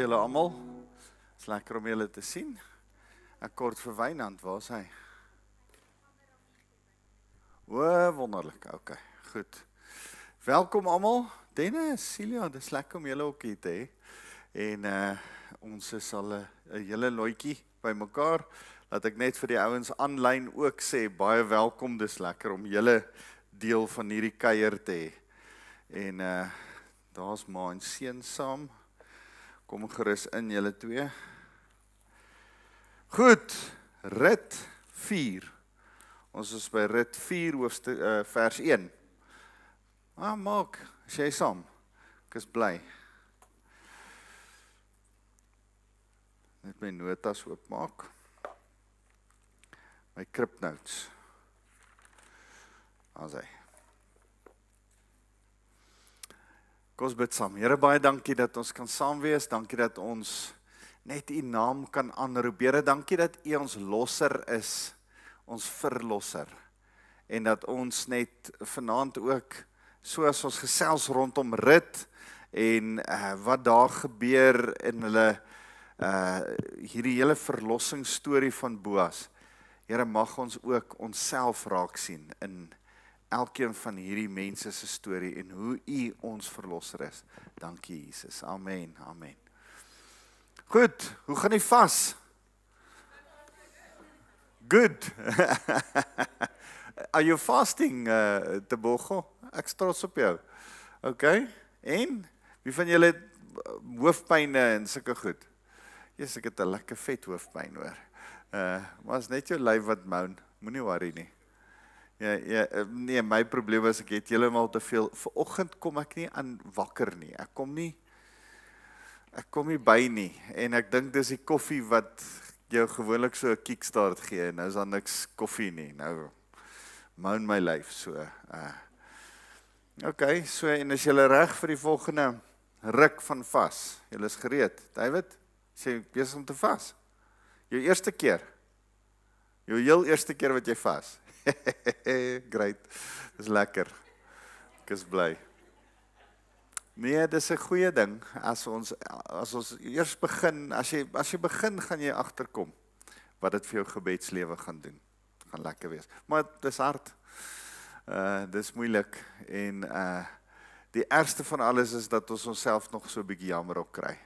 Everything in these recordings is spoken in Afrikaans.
julle almal. Is lekker om julle te sien. Ek kort vir Wynand, waar is hy? O, wonderlik. Okay, goed. Welkom almal. Dennis, Celia, dis lekker om julle ook hier te hê. En ons is al 'n hele loetjie bymekaar. Laat ek net vir die ouens aanlyn ook sê baie welkom. Dis lekker om julle deel van hierdie kuier te hê. En daar's ma en seun saam. Kom gerus in julle twee. Goed, rit 4. Ons is by rit 4 hoofstuk vers 1. Maak, as jy saam. Ek is bly. Net my notas oopmaak. My Kripnotes. As hy. Kom ons bid saam. Here, baie dankie dat ons kan saam wees. Dankie dat ons net U naam kan aanroep. Here, dankie dat U ons losser is, ons verlosser. En dat ons net vanaand ook, soos ons gesels rondom rit en wat daar gebeur in hulle hierdie hele verlossingsstorie van Boas. Here, mag ons ook onsself raak sien in elkeen van hierdie mense se storie en hoe U ons verlosser is. Dankie Jesus. Amen. Amen. Goed, hoe gaan die vas? Good. Are you fasting, Tebogo? Ek is trots op jou. Okay. En wie van julle het hoofpyne en sulke goed? Yes, ek het 'n lekker vet hoofpyn hoor. Maar is net jou lyf wat moan. Moenie worry nie. Ja, nee, my probleem is ek het heeltemal te veel. Vanoggend kom ek nie aan wakker nie. Ek kom nie by nie. En ek dink dis die koffie wat jou gewoonlik so 'n kickstart gee. Nou is daar niks koffie nie. Nou moan my lyf so. Okay, so en is julle reg vir die volgende ruk van vas? Julle is gereed. David, sê besig om te vas. Jou eerste keer. Jou heel eerste keer wat jy vas. Great. Dis lekker. Ek is bly. Nee, dis 'n goeie ding as ons eers begin, as jy begin gaan jy agterkom wat dit vir jou gebedslewe gaan doen. Dit gaan lekker wees. Maar dis hard. Dis moeilik en die ergste van alles is dat ons onsself nog so 'n bietjie jammer op kry.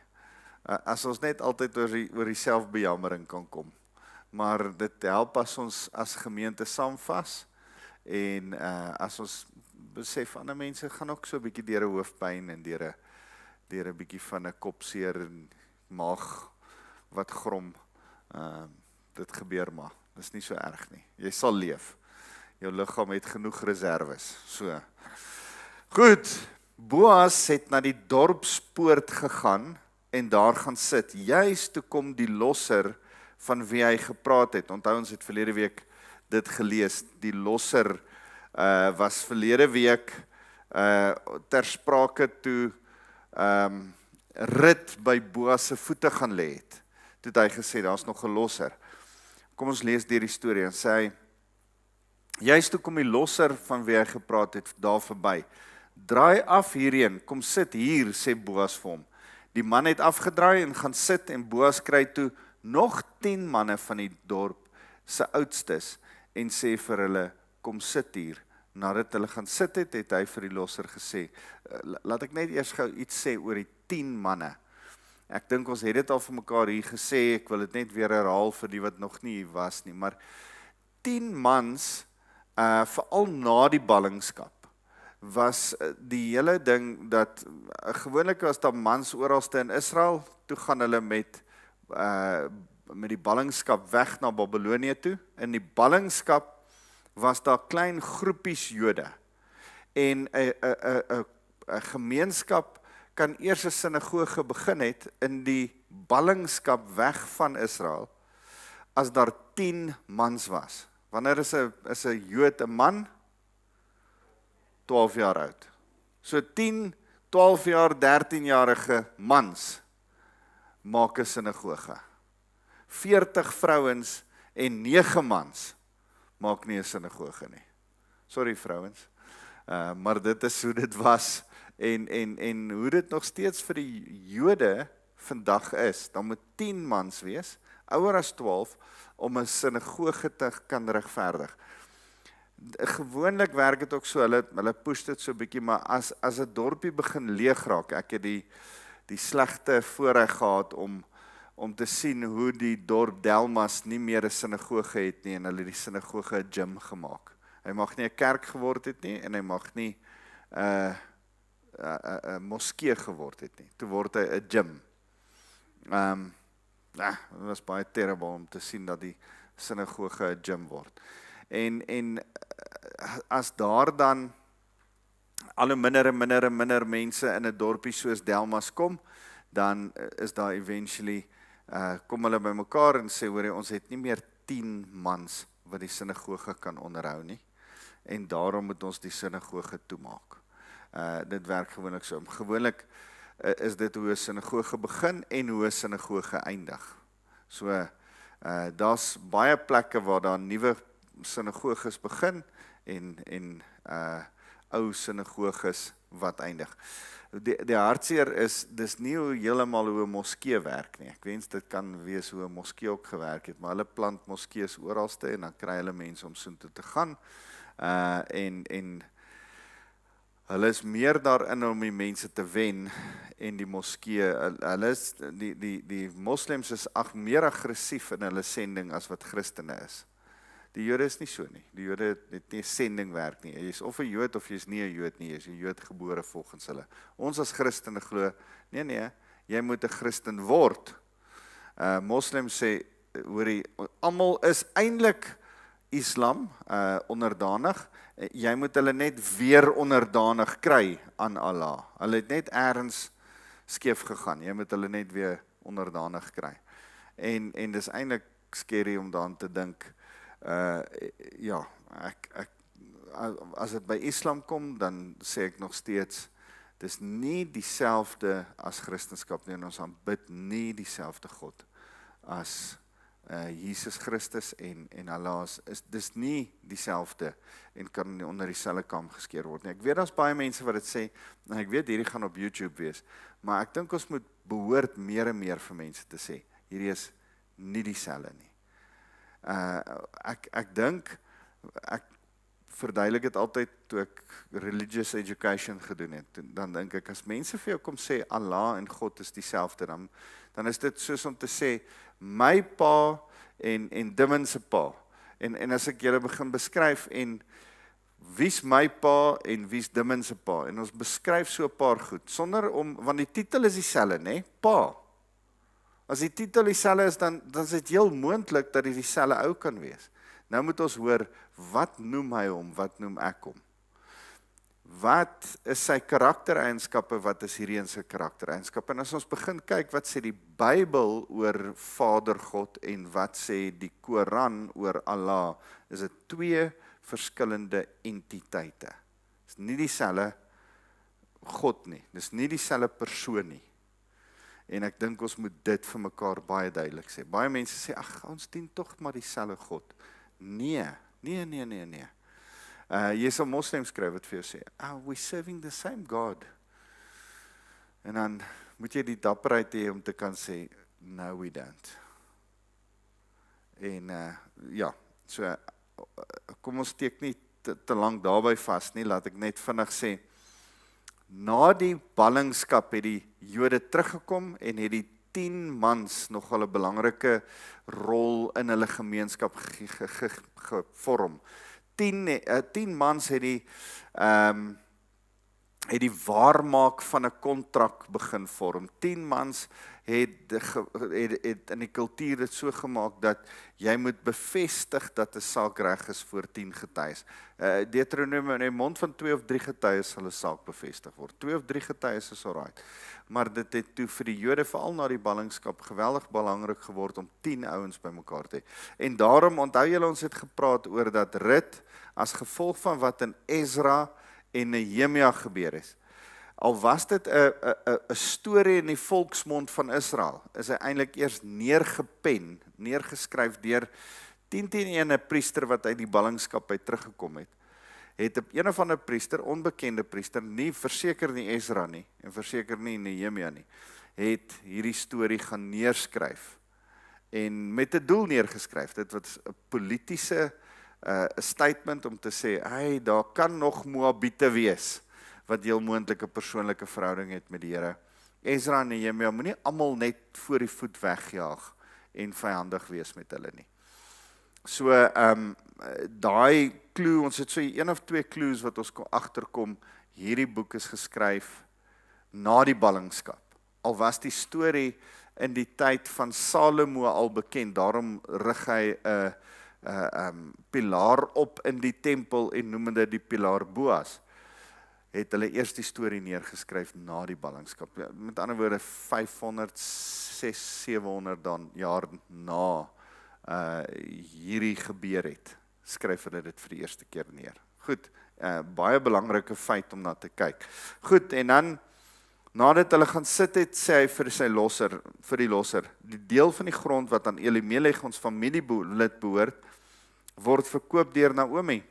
As ons net altyd oor die selfbejammering kan kom. Maar dit help as ons as gemeente saam vas en as ons besef ander mense gaan ook so 'n bietjie deur 'n hoofpyn en deur 'n bietjie van 'n kopseer en maag wat grom. Dit gebeur maar. Dis nie so erg nie. Jy sal leef. Jou liggaam het genoeg reserves. So. Goed. Boas het na die dorpspoort gegaan en daar gaan sit. Juist toe kom die losser van wie hy gepraat het. Onthou ons het verlede week dit gelees. Die losser was verlede week ter sprake toe Rit by Boas se voete gaan lê het. Toe het hy gesê, daar's nog 'n losser. Kom ons lees deur die storie en sê hy, juist toe kom die losser van wie hy gepraat het daar verby. Draai af hierheen, kom sit hier, sê Boas vir hom. Die man het afgedraai en gaan sit en Boas kry toe nog 10 manne van die dorp se oudstes en sê vir hulle, kom sit hier. Nadat hulle gaan sit het hy vir die losser gesê, laat ek net eers gou iets sê oor die 10 manne. Ek dink ons het dit al vir mekaar hier gesê, ek wil dit net weer herhaal vir die wat nog nie hier was nie, maar 10 mans, veral na die ballingskap, was die hele ding dat, gewoonlik was daar mans oralste in Israel, toe gaan hulle met die ballingskap weg na Babylonië toe. In die ballingskap was daar klein groepies Jode. En 'n gemeenskap kan eers 'n sinagoge begin het in die ballingskap weg van Israel as daar 10 mans was. Wanneer is 'n Jood 'n man? 12 jaar oud. So 10, 12 jaar, 13-jarige mans maak 'n sinagoge. 40 vrouens en 9 mans maak nie 'n sinagoge nie. Sorry vrouens. Maar dit is hoe dit was en hoe dit nog steeds vir die Jode vandag is, dan moet 10 mans wees, ouer as 12, om 'n sinagoge te kan regverdig. Gewoonlik werk dit ook so, hulle push dit so 'n bietjie, maar as 'n dorpie begin leeg raak, ek het die slegte voorreg gehad om te sien hoe die dorp Delmas nie meer 'n sinagoge het nie, en hulle die sinagoge 'n gym gemaak. Hy mag nie 'n kerk geword het nie, en hy mag nie 'n moskee geword het nie. Toe word hy 'n gym. Dit was baie terrible om te sien dat die sinagoge 'n gym word. En as daar dan al hoe minder mense in 'n dorpie soos Delmas kom, dan is daar eventually kom hulle by mekaar en sê, hoor jy, ons het nie meer 10 mans wat die sinagoge kan onderhou nie, en daarom moet ons die sinagoge toemaak. Dit werk gewoonlik so. Gewoonlik is dit hoe 'n sinagoge begin en hoe 'n sinagoge eindig. So, daar's baie plekke waar daar nuwe sinagoges begin en ou sinagoges wat eindig. Die hartseer is, dis nie heeltemal hoe 'n moskee werk nie. Ek wens dit kan wees hoe 'n moskee ook gewerk het, maar hulle plant moskees oralste en dan kry hulle mense om soontoe te gaan. En hulle is meer daarin om die mense te wen en die moskee, hulle is, die moslems is meer aggressief in hulle sending as wat Christene is. Die Jode is nie so nie. Die Jode het nie sending werk nie. Jy is of 'n Jood of jy is nie 'n Jood nie. Jy is 'n Jood gebore volgens hulle. Ons as Christene glo, nee, jy moet 'n Christen word. Moslems sê, hoorie, almal is eintlik Islam, onderdanig. Jy moet hulle net weer onderdanig kry aan Allah. Hulle het net ergens skeef gegaan. Jy moet hulle net weer onderdanig kry. En dis eintlik scary om daaraan te dink. Ja, as dit by Islam kom, dan sê ek nog steeds, dis nie dieselfde as Christendom nie, en ons aanbid nie dieselfde God as Jesus Christus en Allah. Dis nie dieselfde en kan nie onder dieselfde kam geskeer word nie. Ek weet daar's baie mense wat dit sê, en ek weet hierdie gaan op YouTube wees, maar ek dink ons moet behoort meer en meer vir mense te sê, hierdie is nie dieselfde nie. Ek dink, ek verduidelik dit altyd toe ek religious education gedoen het, dan dink ek, as mense vir jou kom sê, Allah en God is dieselfde, dan is dit soos om te sê, my pa en Dimmen se pa, en as ek julle begin beskryf, en wie's my pa en wie's Dimmen se pa, en ons beskryf so 'n paar goed, sonder want die titel is dieselfde, né? Pa. As die titel dieselfde is, dan is dit heel moontlik dat dit dieselfde ou kan wees. Nou moet ons hoor, wat noem hy hom, wat noem ek hom? Wat is sy karaktereienskappe, wat is hierdie se karaktereienskappe? En as ons begin kyk, wat sê die Bybel oor Vader God en wat sê die Koran oor Allah, is dit 2 verskillende entiteite. Dis nie dieselfde God nie, dis nie dieselfde persoon nie. En ek dink ons moet dit vir mekaar baie duidelik sê. Baie mense sê, ag, ons dien tog maar dieselfde God. Nee. Jy sal moslim skryf wat vir jou sê, we're serving the same God. En dan moet jy die dapperheid hê om te kan sê, no we don't. En ja, so kom ons steek nie te lank daarby vas nie, laat ek net vinnig sê, na die ballingskap het die Jode teruggekom en het die 10 mans nogal 'n belangrike rol in hulle gemeenskap gevorm. 10 mans het die waarmaak van 'n kontrak begin vorm. 10 mans het in die kultuur dit so gemaak dat jy moet bevestig dat 'n saak reg is voor 10 getuies. Deuteronomium, in die mond van 2 of 3 getuies sal 'n saak bevestig word. 2 of 3 getuies is alright. Maar dit het toe vir die Jode, veral na die ballingskap, geweldig belangrik geword om 10 ouens bymekaar te hê. En daarom, onthou julle, ons het gepraat oor dat rit, as gevolg van wat in Ezra en Nehemia gebeur is. Al was dit 'n storie in die volksmond van Israel, is hy eintlik eers neergeskryf deur 10 'n priester wat uit die ballingskap uit teruggekom het. Het een of ander priester, onbekende priester, nie verseker nie Ezra nie, en verseker nie Nehemia nie, het hierdie storie gaan neerskryf en met 'n doel neergeskryf. Dit was 'n politieke statement om te sê, hey, daar kan nog Moabiete wees wat heel moontlike persoonlike verhouding het met die Here. Ezra en Nehemia moenie almal net voor die voet wegjaag en vyandig wees met hulle nie. So daai klou, ons het so 1 of 2 clues wat ons agterkom, hierdie boek is geskryf na die ballingskap. Al was die storie in die tyd van Salomo al bekend, daarom rig hy 'n pilaar op in die tempel en noem dit die pilaar Boas. Het hulle eers die storie neergeskryf na die ballingskap. Met ander woorde 500, 600, 700 dan jaar na hierdie gebeur het, skryf hulle dit vir die eerste keer neer. Goed, baie belangrike feit om na te kyk. Goed, en dan nadat hulle gaan sit het, sê hy vir die losser, die deel van die grond wat aan Elimelech, ons familielid behoort, word verkoop deur Naomi,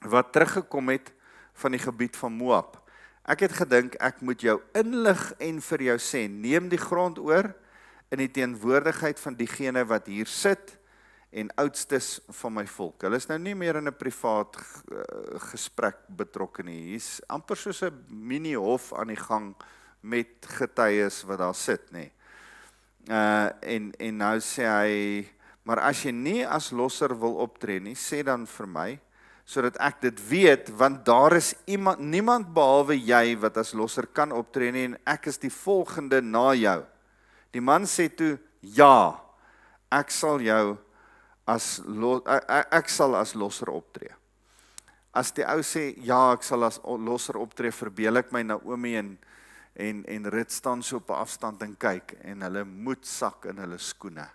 wat teruggekom het van die gebied van Moab. Ek het gedink, ek moet jou inlig en vir jou sê, neem die grond oor in die teenwoordigheid van diegene wat hier sit en oudstes van my volk. Hulle is nou nie meer in 'n privaat gesprek betrokke nie. Hier's amper soos 'n mini-hof aan die gang met getuies wat daar sit, nê. En nou sê hy, maar as jy nie as losser wil optree nie, sê dan vir my, sodat ek dit weet, want daar is niemand behalwe jy wat as losser kan optree nie, en ek is die volgende na jou. Die man sê toe, ja, ek sal as losser optree. As die ou sê, ja, ek sal as losser optree, verbeel ek my Naomi en Rut staan so op 'n afstand en kyk, en hulle moed sak in hulle skoene.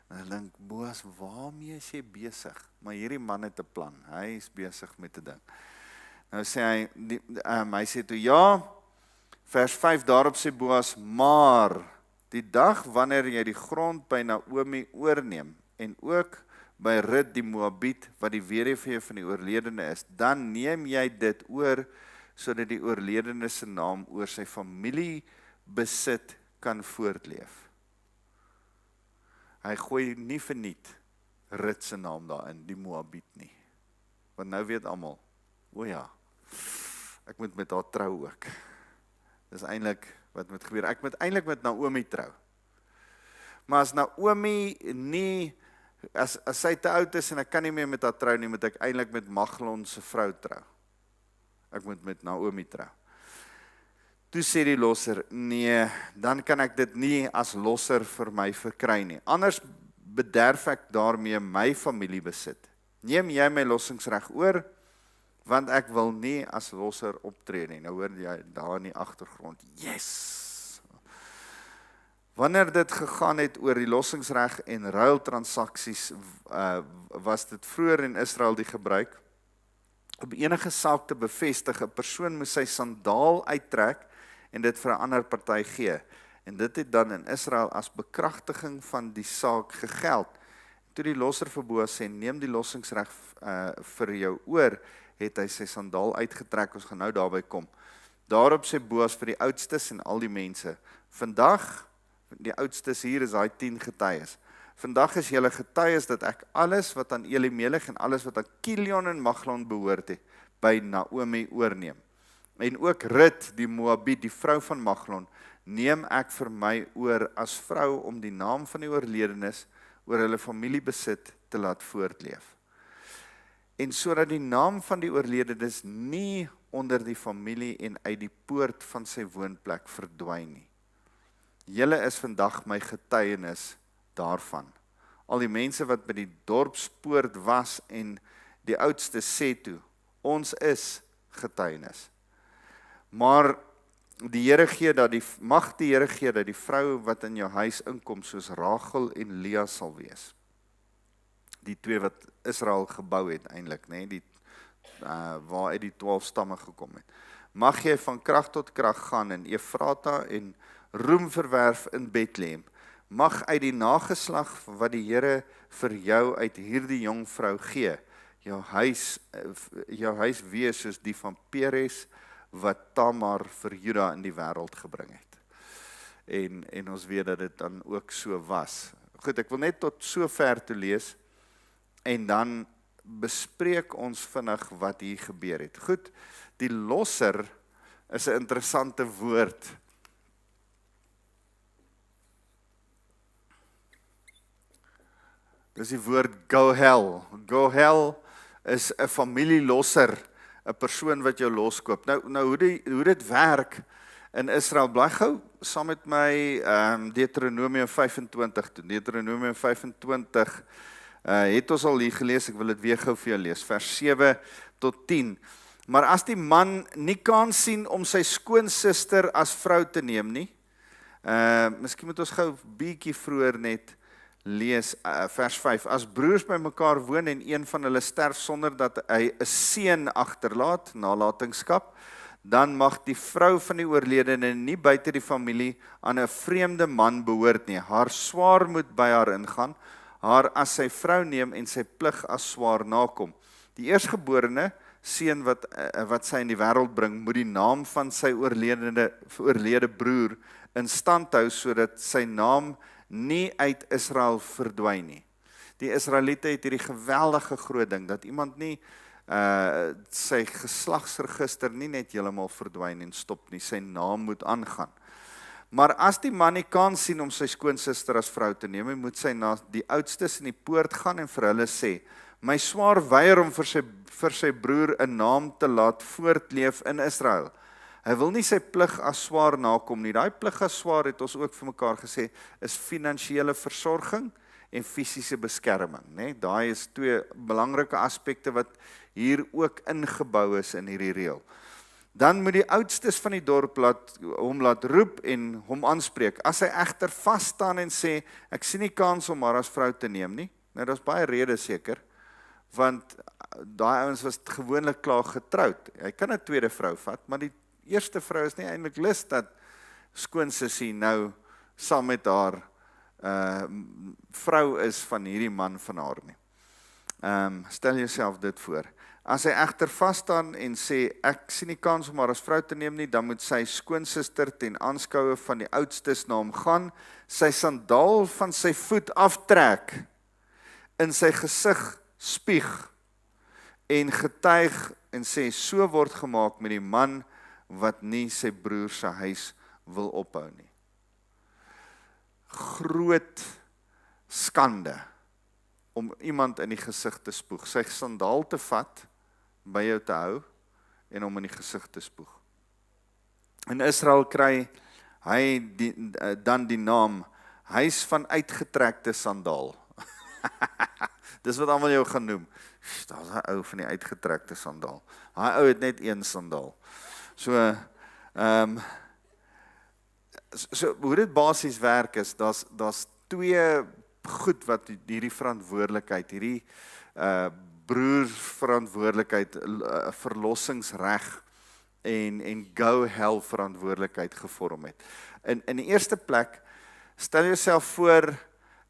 En hulle dink, Boas, waarmee is jy besig? Maar hierdie man het 'n plan, hy is besig met 'n ding. Nou sê hy sê toe, ja, vers 5, daarop sê Boas, maar die dag wanneer jy die grond by Naomi oorneem, en ook by Rut die Moabiet, wat die weduwee van die oorledene is, dan neem jy dit oor, sodat die oorledene se naam oor sy familie besit kan voortleef. Hy gooi nie verniet Rut se naam daarin, die Moabiet nie. Want nou weet almal, o ja, ek moet met haar trou ook. Dis eintlik wat moet gebeur. Ek moet eintlik met Naomi trou. Maar as Naomi nie, as sy te oud is en ek kan nie meer met haar trou nie, moet ek eintlik met Maglon se vrou trou. Ek moet met Naomi trou. Toe sê die losser, nee, dan kan ek dit nie as losser vir my verkry nie. Anders bederf ek daarmee my familie besit. Neem jy my lossingsreg oor, want ek wil nie as losser optree nie. Nou hoor jy daar in die agtergrond, yes! Wanneer dit gegaan het oor die lossingsreg en ruiltransaksies, was dit vroeër in Israel die gebruik, om enige saak te bevestig, 'n persoon moes sy sandaal uittrek en dit vir 'n ander party gee. En dit het dan in Israel as bekragtiging van die saak gegeld. Toe die losser vir Boas sê, neem die lossingsreg vir jou oor, het hy sy sandaal uitgetrek, ons gaan nou daarby kom. Daarop sê Boas vir die oudstes en al die mense, vandag, die oudstes hier is daai 10 getuies, vandag is julle getuies dat ek alles wat aan Elimelech en alles wat aan Kilion en Maglon behoort het, by Naomi oorneem. En ook Rut, die Moabiet, die vrou van Maglon, neem ek vir my oor as vrou om die naam van die oorledenes oor hulle familiebesit te laat voortleef. En sodat die naam van die oorledenes nie onder die familie en uit die poort van sy woonplek verdwyn nie. Julle is vandag my getuienis daarvan. Al die mense wat by die dorpspoort was en die oudste sê toe, ons is getuienis. Maar die Here gee dat mag die Here gee dat die vrou wat in jou huis inkom soos Rachel en Lea sal wees. Die 2 wat Israel gebou het eintlik, nê, waar uit die 12 stamme gekom het. Mag jy van krag tot krag gaan in Efrata en roem verwerf in Bethlehem. Mag uit die nageslag wat die Here vir jou uit hierdie jong vrou gee, jou huis wees soos die van Peres, wat Tamar vir Juda in die wêreld gebring het. en ons weet dat dit dan ook so was. Goed, ek wil net tot so ver toe lees, en dan bespreek ons vinnig wat hier gebeur het. Goed, die losser is 'n interessante woord. Dis die woord gohel. Gohel is 'n familielosser, 'n persoon wat jou loskoop. Nou hoe dit werk in Israel, bly gou saam met my Deuteronomium 25 toe. Deuteronomium 25 het ons al hier gelees, ek wil dit weer gou vir jou lees, vers 7 tot 10. Maar as die man nie kan sien om sy skoonsister as vrou te neem nie, miskien moet ons gou bietjie vroeër net lees, vers 5. As broers by mekaar woon en een van hulle sterf sonder dat hy 'n seun agterlaat, nalatenskap, dan mag die vrou van die oorledene nie buite die familie aan 'n vreemde man behoort nie. Haar swaar moet by haar ingaan, haar as sy vrou neem en sy plig as swaar nakom. Die eerstgeborene seun wat sy in die wêreld bring, moet die naam van sy oorlede broer in stand hou, sodat sy naam nie uit Israel verdwyn nie. Die Israeliete het hierdie geweldige groot ding, dat iemand nie sy geslagsregister nie net heeltemal verdwyn en stop nie, sy naam moet aangaan. Maar as die man nie kan sien om sy skoonsister as vrou te neem, moet sy na die oudstes in die poort gaan en vir hulle sê, my swaar weier om vir sy broer 'n naam te laat voortleef in Israel. Hy wil nie sy plig as swaar nakom nie. Daai plig as swaar, het ons ook vir mekaar gesê, is finansiële versorging en fisiese beskerming, né? Daai is twee belangrike aspekte wat hier ook ingebou is in hierdie reël. Dan moet die oudstes van die dorp hom laat roep en hom aanspreek. As hy egter vas staan en sê, ek sien nie kans om haar as vrou te neem nie. Nou, daar's baie redes seker, want daai ouens was gewoonlik klaar getroud. Hy kan 'n tweede vrou vat, maar die eerste vrou is nie eintlik lus dat skoonsussie nou saam met haar vrou is van hierdie man van haar nie. Stel jouself dit voor. As hy egter vas staan en sê, ek sien nie kans om haar as vrou te neem nie, dan moet sy skoonsister ten aanskoue van die oudstes na hom gaan, sy sandaal van sy voet aftrek, in sy gesig spieg en getuig en sê, so word gemaak met die man wat nie sy broer se huis wil ophou nie. Groot skande om iemand in die gesig te spoeg, sy sandaal te vat, by jou te hou en om in die gesig te spoeg. In Israel kry hy dan die naam huis van uitgetrekte sandaal. Dis wat almal jou gaan noem. Daar's 'n ou van die uitgetrekte sandaal. Daai ou het net een sandaal. So hoe dit basies werk is, daar's twee goed wat hierdie verantwoordelikheid, hierdie broersverantwoordelikheid, verlossingsreg en go hell verantwoordelikheid gevorm het. In die eerste plek, stel jouself voor,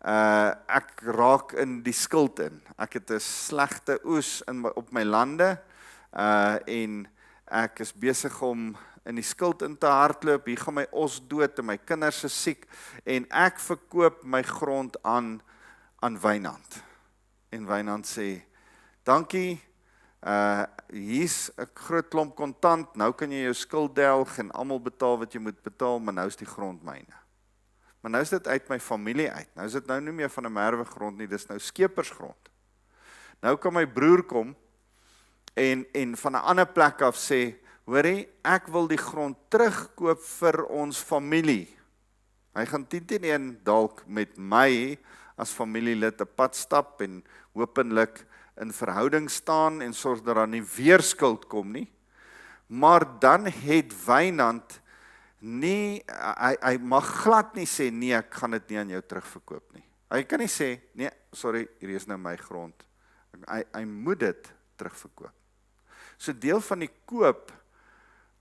ek raak in die skuld in. Ek het 'n slegte oes op my lande, en ek is besig om in die skuld in te hardloop, hier gaan my os dood en my kinders is siek, en ek verkoop my grond aan Wynand. En Wynand sê, dankie, hier's 'n groot klomp kontant, nou kan jy jou skuld delg en almal betaal wat jy moet betaal, maar nou is die grond myne. Maar nou is dit uit my familie uit, nou is dit nou nie meer van 'n merwegrond nie, dis nou skepersgrond. Nou kan my broer kom, en van 'n ander plek af sê, hoorie, ek wil die grond terugkoop vir ons familie. Hy gaan 10-1 dalk met my as familielid 'n pad stap en hopelik in verhouding staan en sorg dat daar nie weer skuld kom nie. Maar dan het Wynand nie, hy mag glad nie sê, nee, ek gaan dit nie aan jou terugverkoop nie. Hy kan nie sê, nee, sorry, hier is nou my grond. Hy moet dit terugverkoop. So deel van die koop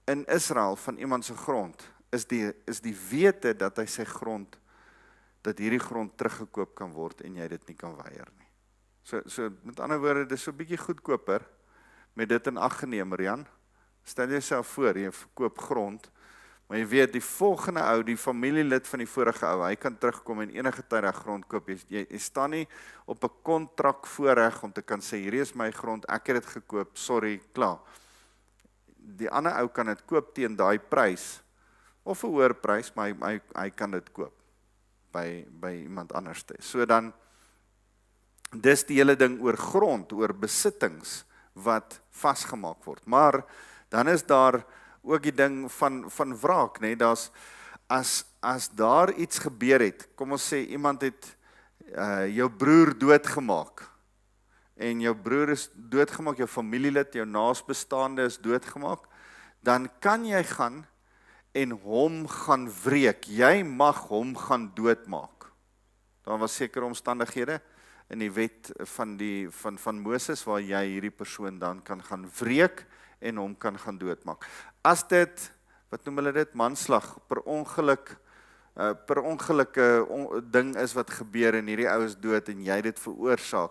in Israel van iemand se grond is die wete dat hy sy grond, dat hierdie grond teruggekoop kan word en jy dit nie kan weier nie. So met ander woorde, dis so 'n bietjie goedkoper met dit in ag geneem, Rian. Stel jouself voor, jy verkoop grond, Maar jy weet, die volgende ou, die familielid van die vorige ou, hy kan terugkom en enige tyd daai grond koop. Jy staan nie op 'n kontrak voorreg om te kan sê, hier is my grond, ek het dit gekoop, sorry, klaar. Die ander ou kan dit koop teen daai prys, of 'n hoër prys, maar hy kan dit koop by iemand anders. So dan, dis die hele ding oor grond, oor besittings, wat vasgemaak word. Maar, dan is daar ook die ding van wraak, nee, as daar iets gebeur het, kom ons sê, iemand het jou broer doodgemaak, en jou broer is doodgemaak, jou familielid, jou naasbestaande is doodgemaak, dan kan jy gaan en hom gaan wreek. Jy mag hom gaan doodmaak. Daar was sekere omstandighede in die wet van Moses, waar jy hierdie persoon dan kan gaan wreek, en hom kan gaan doodmaak. As dit, wat noem hulle dit, manslag, per ongelukke ding is wat gebeur en hierdie ou is dood en jy dit veroorsaak,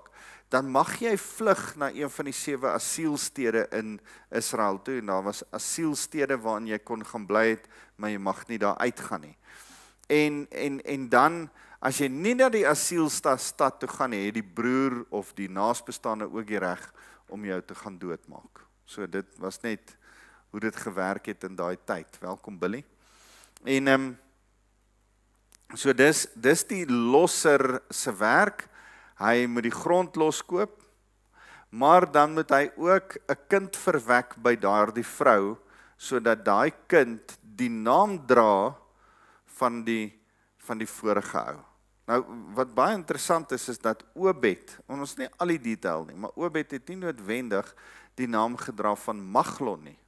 dan mag jy vlug na een van die 7 asielstede in Israel toe, en daar was asielstede waarin jy kon gaan bly het, maar jy mag nie daar uitgaan nie. En dan, as jy nie na die asielstad toe gaan nie, het die broer of die naasbestaande ook die reg om jou te gaan doodmaak. So dit was net hoe dit gewerk het in daai tyd. Welkom Billy. En so dis die losser se werk. Hy moet die grond loskoop, maar dan moet hy ook 'n kind verwek by daardie vrou, sodat daai kind die naam dra van die vorige ou. Nou, wat baie interessant is dat Obed, ons nie al die detail nie, maar Obed het nie noodwendig die naam gedra van Maglon nie.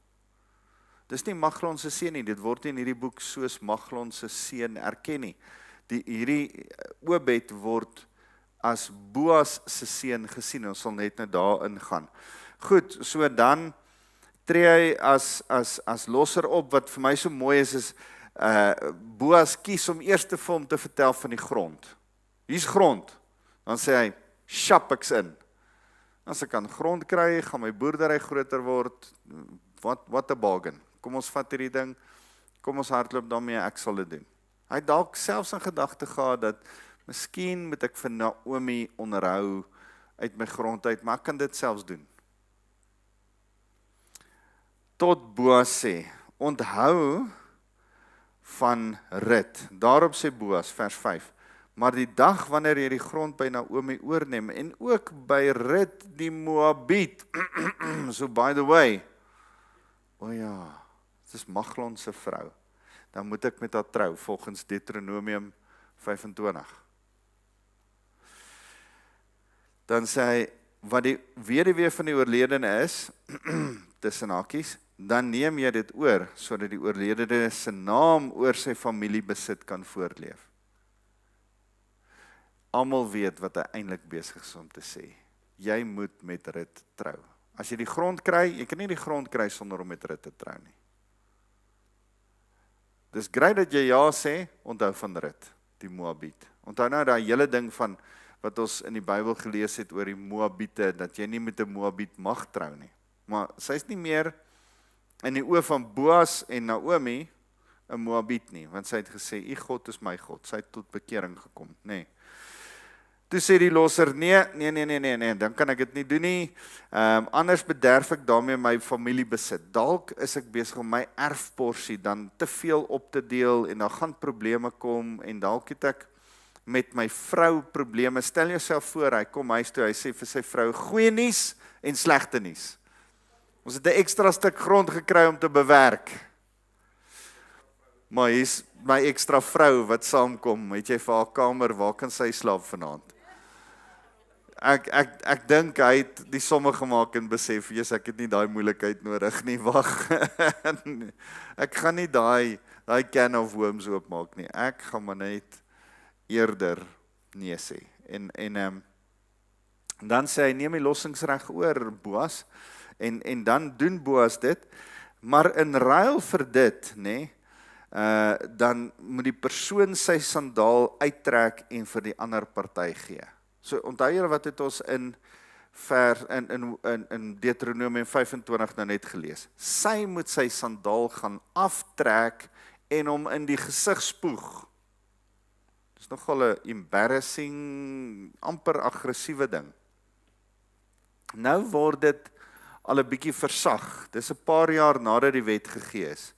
Dis nie Maglon se seun nie, dit word nie in hierdie boek soos Maglon se seun erken nie. Hierdie Obed word as Boas se seun gesien, ons sal net nou daarin gaan. Goed, so dan tree hy as losser op, wat vir my so mooi is Boas kies om eers vir hom te vertel van die grond. Hier's grond. Dan sê hy, sjap ek's in. As ek kan grond kry, gaan my boerdery groter word, what a bargain. Kom ons vat hierdie ding, kom ons hardloop daarmee, ek sal dit doen. Hy het dalk selfs in gedagte gehad dat miskien moet ek vir Naomi onderhou uit my grond uit, maar ek kan dit selfs doen. Tot Boas sê, onthou van Rut. Daarop sê Boas, vers 5, maar die dag wanneer jy die grond by Naomi oorneem, en ook by Rut die Moabiet, so by the way, ja, dit is Maglon se vrou, dan moet ek met haar trou, volgens Deuteronomium 25. Dan sê hy, wat die weduwee van die oorledene is, tussen hakies, dan neem jy dit oor, sodat die oorledene se naam oor sy familiebesit kan voortleef. Almal weet wat hy eintlik besig is om te sê. Jy moet met Rut trou. As jy die grond kry, jy kan nie die grond kry sonder om met Rut te trou nie. Dis grait dat jy ja sê, onthou van Rut, die Moabiet. Onthou nou daai hele ding van wat ons in die Bybel gelees het oor die Moabiete, dat jy nie met 'n Moabiet mag trou nie. Maar sy is nie meer in die oë van Boas en Naomi 'n Moabiet nie, want sy het gesê, "U God is my God." Sy het tot bekering gekom, nee. Toe sê die losser, nee, dan kan ek dit nie doen nie. Anders bederf ek daarmee my familiebesit. Dalk is ek besig om my erfporsie dan te veel op te deel en dan gaan probleme kom en dalk het ek met my vrou probleme. Stel jouself voor, hy kom huis toe, hy sê vir sy vrou, goeie nuus en slegte nuus. Ons het 'n ekstra stuk grond gekry om te bewerk. Maar hier's my ekstra vrou wat saamkom, het jy vir haar kamer, waar kan sy slaap vanaand? Ek dink hy het die somme gemaak en besef, ek het nie daai moeilikheid nodig nie, wag. Ek gaan nie daai can of worms oopmaak nie. Ek gaan maar net eerder nee sê. En dan sê hy, neem die lossingsreg oor, Boas, en dan doen Boas dit, maar in ruil vir dit, dan moet die persoon sy sandaal uittrek en vir die ander party gee. So onthou julle wat het ons in Deuteronomium 25 nou net gelees. Sy moet sy sandaal gaan aftrek en hom in die gesig spoeg. Dis nogal 'n embarrassing, amper aggressiewe ding. Nou word dit al 'n bietjie versag. Dis 'n paar jaar nadat die wet gegee is.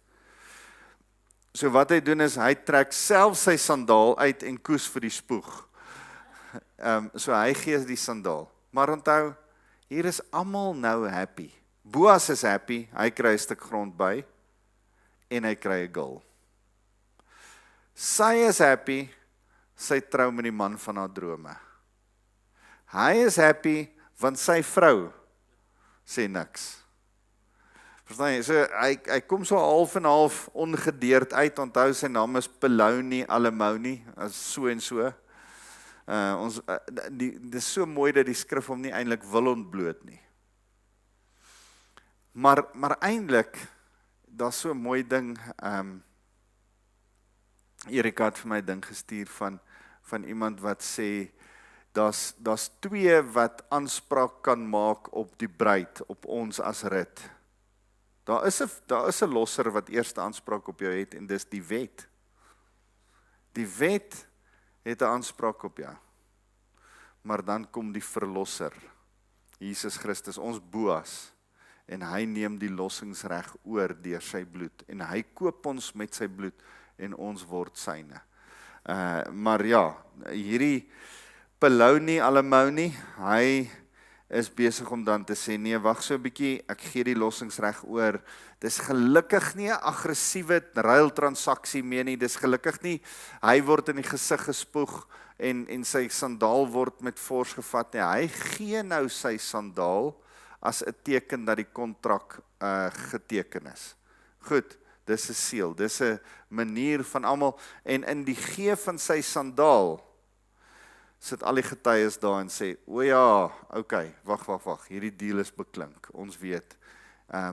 So wat hy doen is, hy trek self sy sandaal uit en koes vir die spoeg. So hy gee die sandaal. Maar onthou, hier is almal nou happy. Boas is happy, hy kry 'n stuk grond by, en hy kry 'n girl. Sy is happy, sy trou met die man van haar drome. Hy is happy, want sy vrou sê niks. Verstaan jy? So, hy kom so half en half ongedeerd uit, onthou sy naam is Peloni Alimony, as so en so. Dit is so mooi dat die skrif hom nie eintlik wil ontbloot nie. Maar eintlik, daar's so 'n mooi ding, Erika het vir my 'n ding gestuur van iemand wat sê, daar's twee wat aanspraak kan maak op die bruid, op ons as rit. Daar is 'n losser wat eerste aanspraak op jou het, en dis die wet. Die wet het 'n aanspraak op jou. Maar dan kom die verlosser, Jesus Christus, ons Boas, en hy neem die lossingsreg oor deur sy bloed, en hy koop ons met sy bloed, en ons word syne. Maar ja, hierdie Peloni Alimony, hy is besig om dan te sê, nee, wag so 'n bietjie, ek gee die lossingsreg oor. Dis gelukkig nie 'n aggressiewe ruiltransaksie meer nie, dis gelukkig nie, hy word in die gesig gespoeg, en sy sandaal word met fors gevat nie. Hy gee nou sy sandaal as 'n teken dat die kontrak geteken is. Goed, dis 'n seël, dis 'n manier van almal, en in die gee van sy sandaal sit al die getuies daar en sê, o ja, okay, wag, hierdie deal is beklink, ons weet.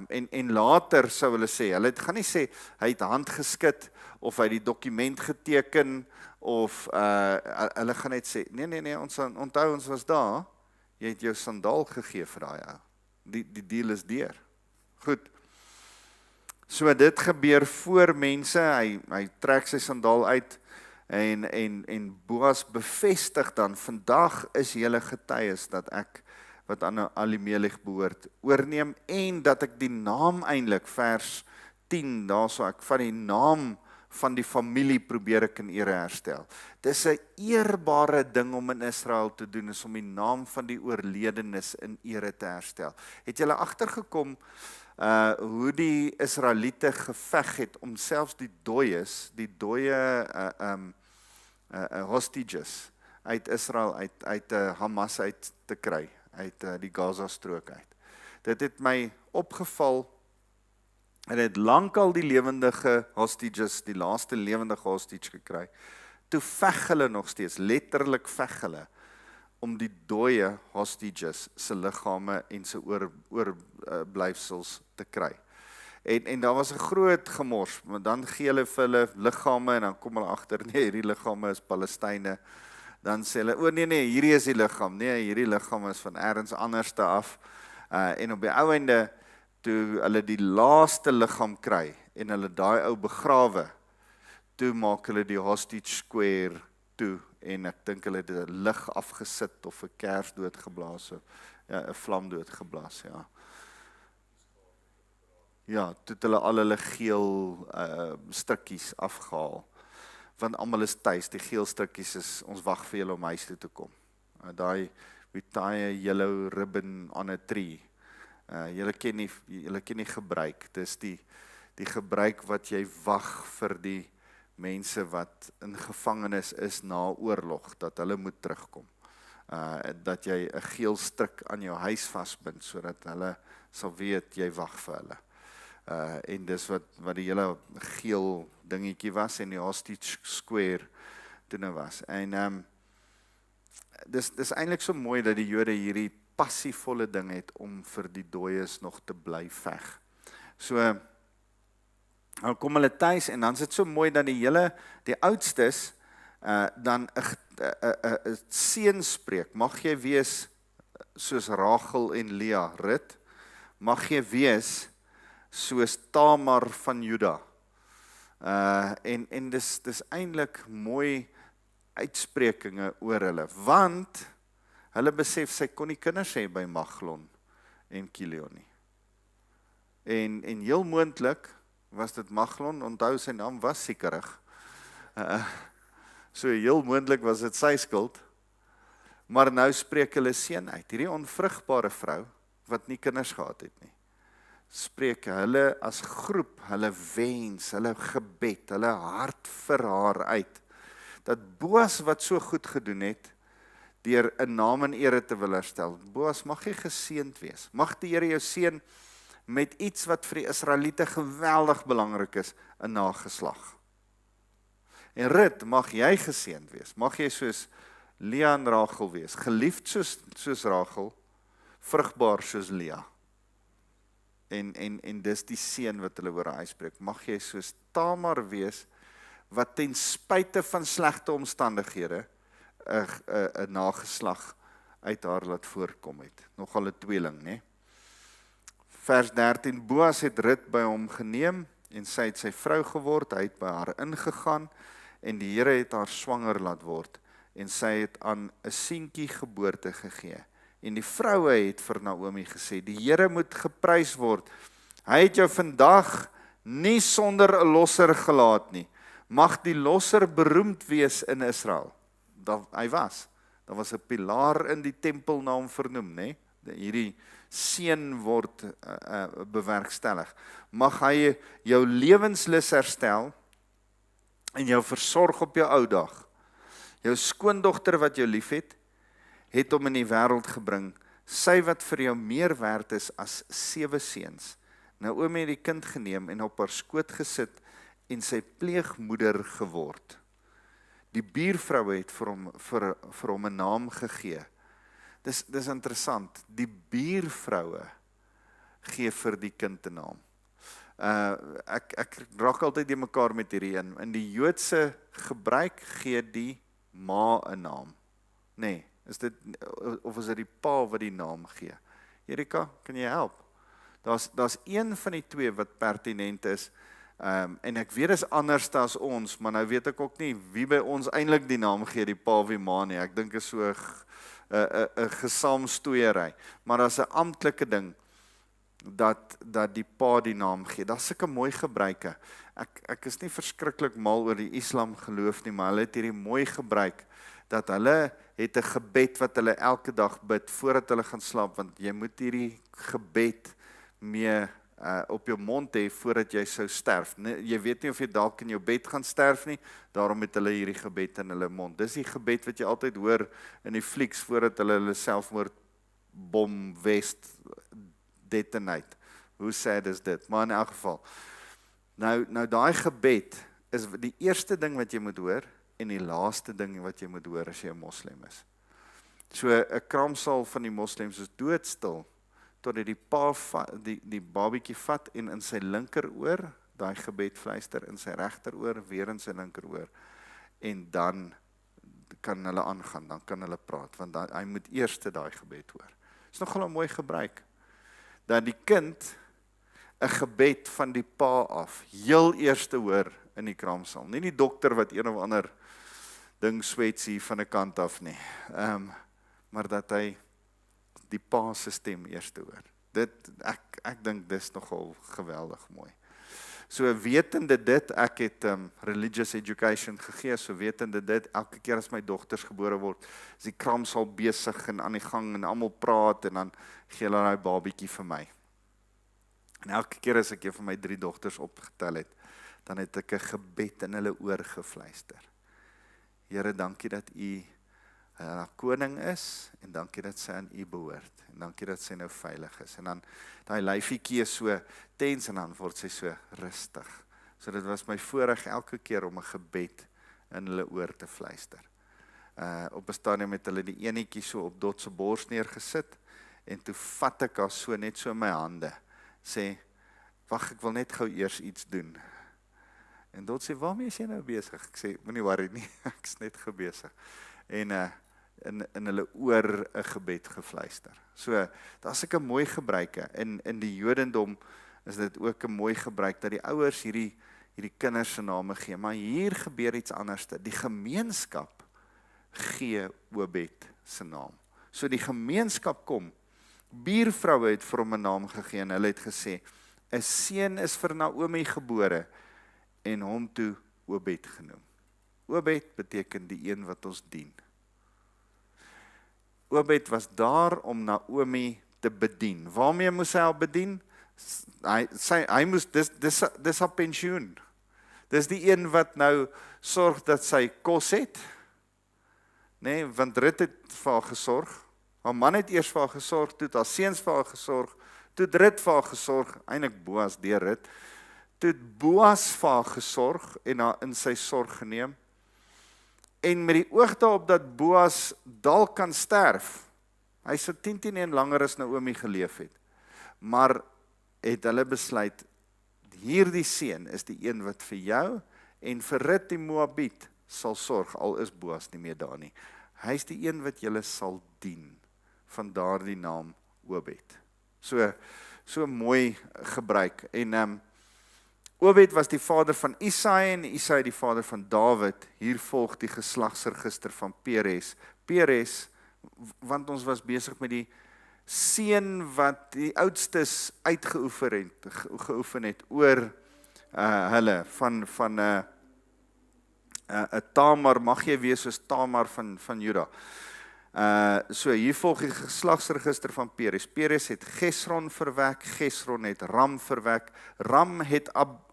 En later sou hulle sê, hulle gaan nie sê, hy het hand geskit, of hy die dokument geteken, of hulle gaan net sê, nee, ons onthou, ons was daar, jy het jou sandaal gegee vir daai ou. Die deal is deur. Goed. So dit gebeur voor mense, hy trek sy sandaal uit, en Boas bevestig dan, vandag is julle getuies dat ek, wat aan Elimelech behoort, oorneem, en dat ek die naam eintlik, vers 10, daarso ek van die naam van die familie probeer ek in ere herstel. Dis 'n eerbare ding om in Israel te doen, is om die naam van die oorledenes in ere te herstel. Het julle agtergekom hoe die Israeliete geveg het om selfs die dooies, hostages uit Israel, uit Hamas uit te kry, uit die Gaza strook uit. Dit het my opgeval, en het lankal die lewendige hostages, die laaste lewendige hostage gekry. Toe veg hulle nog steeds, letterlik veg hulle, om die dooie hostages se liggame en se oorblyfsels te kry. En daar was 'n groot gemors, maar dan gee hulle vir hulle liggame, en dan kom hulle agter, nee, hierdie liggame is Palestyne. Dan sê hulle, o nee, hierdie is die liggaam, nee, hierdie liggaam is van ergens anderste af. En op die ou einde, toe hulle die laaste liggaam kry, en hulle daai ou begrawe, toe maak hulle die hostage square toe, en ek dink hulle het 'n lig afgesit, of 'n kers doodgeblaas, ja, 'n vlam doodgeblaas, ja. Ja, toe het hulle al hulle geel stukkies afgehaal, want almal is tuis, die geel stukkies is, ons wag vir julle om huis toe te kom. Daai, we tie a yellow ribbon on a tree, julle ken nie gebruik, dis die gebruik wat jy wag vir die mense wat in gevangenis is na oorlog, dat hulle moet terugkom. Dat jy 'n geel stryk aan jou huis vasbind, sodat hulle sal weet, jy wag vir hulle. En dis wat die hele geel dingetjie was, en die hostage square toe nou was. En dis eintlik so mooi dat die Jode hierdie passievolle ding het om vir die dooies nog te bly veg. So, nou kom hulle tuis, en dan is dit so mooi dat die oudstes dan 'n seën spreek. Mag jy wees soos Rachel en Lea, Rut, mag jy wees soos Tamar van Juda. En dis eintlik mooi uitsprekinge oor hulle, want hulle besef sy kon nie kinders hê by Maglon en Kilion nie. En heel moontlik was dit Maglon, onthou sy naam was Sikerig. So heel moontlik was dit sy skuld, maar nou spreek hulle seun uit. Hierdie onvrugbare vrou, wat nie kinders gehad het nie, spreek hulle as groep, hulle wens, hulle gebed, hulle hart vir haar uit, dat Boas wat so goed gedoen het, deur 'n naam en ere te wil herstel. Boas, mag jy geseënd wees. Mag die Here jou seën met iets wat vir die Israeliete geweldig belangrik is, 'n nageslag. En Rut, mag jy geseënd wees. Mag jy soos Lea en Rachel wees, geliefd soos Rachel, vrugbaar soos Lea. En dis die seën wat hulle oor haar uitspreek. Mag jy soos Tamar wees, wat ten spyte van slegte omstandighede 'n nageslag uit haar laat voorkom het. Nogal 'n tweeling, né? Vers 13, Boas het Rut by hom geneem, en sy het sy vrou geword, hy het by haar ingegaan, en die Here het haar swanger laat word, en sy het aan 'n seentjie geboorte gegee. En die vroue het vir Naomi gesê, die Here moet geprys word, hy het jou vandag nie sonder 'n losser gelaat nie. Mag die losser beroemd wees in Israel. Hy was. Daar was 'n pilaar in die tempel na hom vernoem, né? Hierdie seën word bewerkstellig. Mag hy jou lewenslus herstel en jou versorg op jou ou dag. Jou skoondogter wat jou liefhet, het hom in die wêreld gebring, sy wat vir jou meer werd is as 7 seuns. Naomi het die kind geneem en op haar skoot gesit en sy pleegmoeder geword. Die buurvroue het vir hom 'n naam gegee. Dis interessant, die buurvroue gee vir die kind 'n naam. Ek raak altyd die mekaar met hierdie een. In die Joodse gebruik gee die ma 'n naam. Nee, is dit die pa wat die naam gee? Erika, kan jy help? Daar's een van die twee wat pertinent is, en ek weet is anders as ons, maar nou weet ek ook nie wie by ons eintlik die naam gee, die pa of die ma nie. Ek dink is so 'n gesaamstoeiery, maar daar's 'n amptelike ding dat die pa die naam gee. Daar's sulke mooi gebruike. Ek is nie verskriklik mal oor die Islam geloof nie, maar hulle het hierdie mooi gebruik dat hulle het 'n gebed wat hulle elke dag bid voordat hulle gaan slaap, want jy moet hierdie gebed mee op jou mond hê voordat jy sou sterf. Jy weet nie of jy dalk in jou bed gaan sterf nie, daarom het hulle hierdie gebed in hulle mond. Dis die gebed wat jy altyd hoor in die flieks voordat hulle selfmoordbom West detonate. Hoe sad is dit? Maar in elk geval, nou daai gebed is die eerste ding wat jy moet hoor en die laaste ding wat jy moet hoor as jy 'n moslim is. So 'n kraamsaal van die moslems is doodstil totdat die pa die babietjie vat en in sy linkeroor daai gebed fluister, in sy regteroor weer in sy linkeroor, en dan kan hulle aangaan, dan kan hulle praat, want hy moet eers daai gebed hoor. Dit is nogal 'n mooi gebruik dat die kind 'n gebed van die pa af heel eerste hoor in die kraamsaal. Nie die dokter wat een of ander ding swetsie van 'n kant af nie. Maar dat hy die pa se stem eers hoor. Ek dink dis nogal geweldig mooi. So wetende dit, ek het religious education gegee, so wetende dit, elke keer as my dogters gebore word, is die kraamsaal besig en aan die gang en almal praat en dan gee hulle daai babietjie vir my. En elke keer as ek vir my 3 dogters opgetel het, dan het ek 'n gebed in hulle oor gefluister. Here, dankie dat U koning is, en dankie dat sy aan U behoort, en dankie dat sy nou veilig is. En dan daai lyfietjie is so tens, en dan word sy so rustig. So dit was my voorreg elke keer om 'n gebed in hulle oor te fluister. Op 'n stadium het hulle die enetjie so op Dot se bors neergesit, en toe vat ek haar so net so in my hande, sê, wag, ek wil net gou eers iets doen. En Dot sê, waarmee is jy nou besig? Ek sê, moenie worry nie, ek is net besig. En in hulle oor 'n gebed gefluister. So, daar's 'n mooi gebruike. In die Jodendom is dit ook 'n mooi gebruik dat die ouers hierdie hierdie kinders se name gee, maar hier gebeur iets anders. Die gemeenskap gee Obed se naam. So die gemeenskap kom, buurvroue het vir hom 'n naam gegee en hulle het gesê, 'n seun is vir Naomi gebore en hom toe Obed genoem. Obed beteken die een wat ons dien. Obed was daar om Naomi te bedien. Waarmee moes hy haar bedien? Hy moes, dis haar pensioen. Dis die een wat nou sorg dat sy kos het. Nee, want Rut het vir haar gesorg. Haar man het eers vir haar gesorg, toe het haar seuns vir haar gesorg, toe het Rut vir haar gesorg, eintlik Boas deur Rut. Toe het Boas vir haar gesorg en haar in sy sorg geneem. En met die oog daarop dat Boas dalk kan sterf. Hy sou 10 langer as Naomi geleef het. Maar het hulle besluit, hierdie seun is die een wat vir jou en vir Rut die Moabiet sal sorg, al is Boas nie meer daar nie. Hy is die een wat julle sal dien, van daardie naam Obed. So mooi gebruik. En Obed was die vader van Isai en Isai die vader van Dawid. Hier volg die geslagsregister van Peres. Peres, want ons was besig met die seun wat die oudstes uitgeoefen het oor hulle van Tamar, mag jy wees soos Tamar van Juda. So hier volg die geslagsregister van Peres. Peres het Gesron verwek, Gesron het Ram verwek, Ram het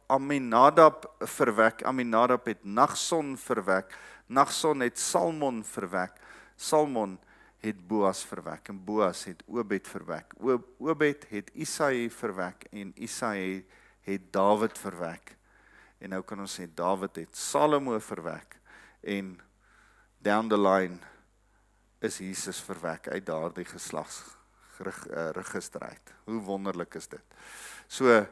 Aminadab verwek, Aminadab het Nachson verwek, Nachson het Salmon verwek, Salmon het Boas verwek, en Boas het Obed verwek, Obed het Isai verwek, en Isai het Dawid verwek, en nou kan ons sê, Dawid het Salomo verwek, en down the line is Jesus verwek uit daardie geslagsregister uit. Hoe wonderlik is dit? So,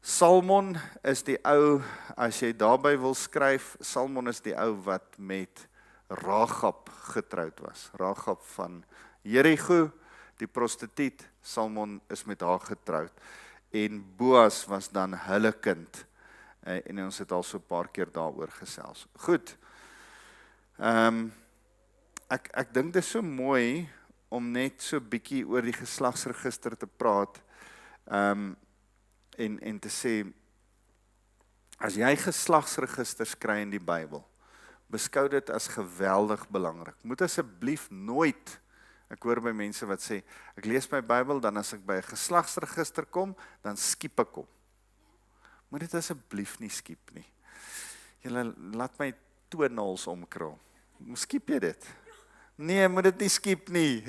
Salmon is die ou, as jy daarby wil skryf, Salmon is die ou wat met Ragab getroud was. Ragab van Jerigo, die prostituut, Salmon is met haar getroud. En Boas was dan hulle kind. En ons het al so 'n paar keer daaroor gesels. Goed. Ek dink dit is so mooi om net so bietjie oor die geslagsregister te praat. En te sê, as jy geslagsregisters kry in die Bybel, beskou dit as geweldig belangrik. Moet asseblief nooit, ek hoor by mense wat sê, ek lees my Bybel, dan as ek by 'n geslagsregister kom, dan skiep ek hom. Moet dit asseblief nie skiep nie. Julle laat my toenails omkrul. Skiep jy dit? Nee, moet dit nie skiep nie.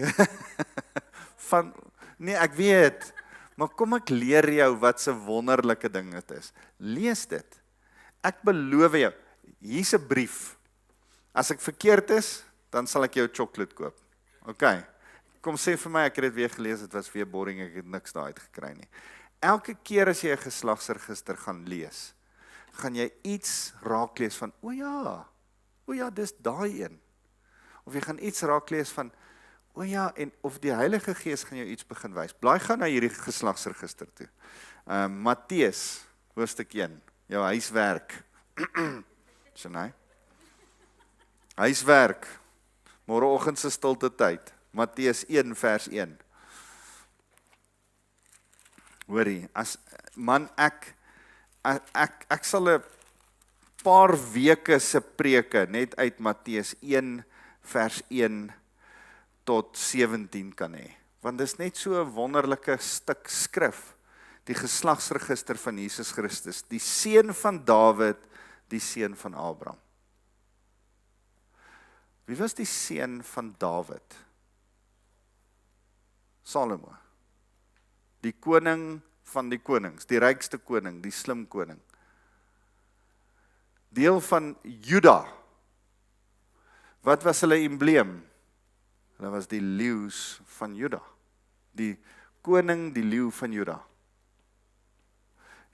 Nee, ek weet. Maar kom ek leer jou wat se wonderlike ding dit is. Lees dit. Ek beloof jou, hier's 'n brief. As ek verkeerd is, dan sal ek jou chocolate koop. OK. Kom sê vir my, ek het dit weer gelees, dit was weer boring, ek het niks daaruit gekry nie. Elke keer as jy 'n geslagsregister gaan lees, gaan jy iets raaklees van, o ja, dis daai een. Of jy gaan iets raaklees van, o ja, en of die Heilige Gees gaan jou iets begin wys. Blaai gaan na hierdie geslagsregister toe. Matteus, hoofstuk 1, jou huiswerk. So nee. Huiswerk. Môreoggend se stilte tyd. Matteus 1 vers 1. Hoorie, ek sal 'n paar weke se preke net uit Matteus 1 vers 1 tot 17 kan hê. Want dis net so 'n wonderlike stuk skrif, die geslagsregister van Jesus Christus, die seun van Dawid, die seun van Abraham. Wie was die seun van Dawid? Salomo. Die koning van die konings, die rykste koning, die slim koning. Deel van Juda. Wat was hulle embleem? Hulle was die leeu's van Juda. Die koning, die leeu van Juda.